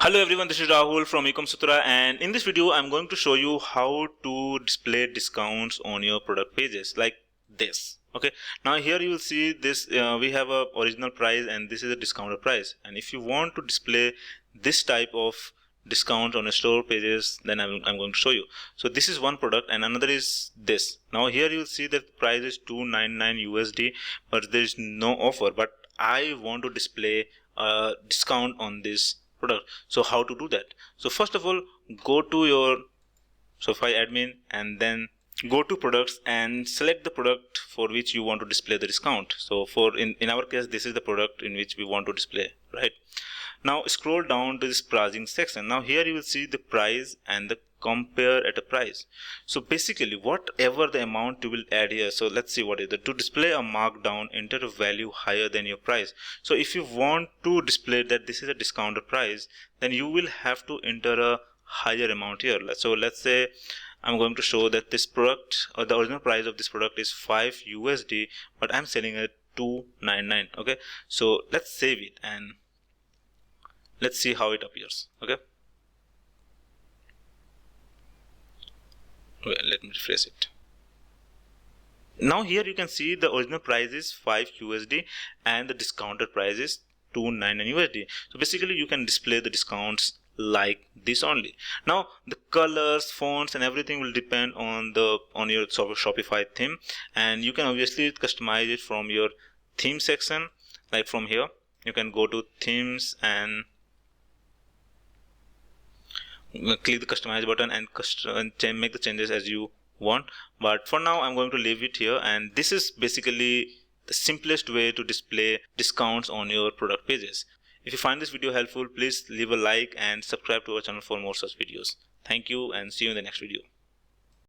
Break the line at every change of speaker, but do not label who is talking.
Hello everyone, this is Rahul from EcomSutra, and in this video I'm going to show you how to display discounts on your product pages like this. Okay, now here you will see this we have a original price and this is a discounted price, and if you want to display this type of discount on your store pages, then I'm going to show you. So this is one product and another is this. Now here you will see that the price is $299 USD, but there is no offer, but I want to display a discount on this product. So how to do that? So first of all, go to your Shopify admin and then go to products and select the product for which you want to display the discount. So for in our case, this is the product in which we want to display, right? Now scroll down to this pricing section. Now here you will see the price and the compare at a price. So basically whatever the amount you will add here, so let's see what is it. To display a markdown, enter a value higher than your price. So if you want to display that this is a discounted price, then you will have to enter a higher amount here. So let's say I'm going to show that this product or the original price of this product is 5 USD, but I'm selling it $299. Okay, so let's save it and let's see how it appears. Okay, let me refresh it. Now here you can see the original price is 5 USD and the discounted price is $299 USD. So basically you can display the discounts like this only. Now the colors, fonts and everything will depend on your Shopify theme, and you can obviously customize it from your theme section. Like from here you can go to themes and click the customize button and make the changes as you want, but for now I'm going to leave it here. And this is basically the simplest way to display discounts on your product pages. If you find this video helpful, please leave a like and subscribe to our channel for more such videos. Thank you and see you in the next video.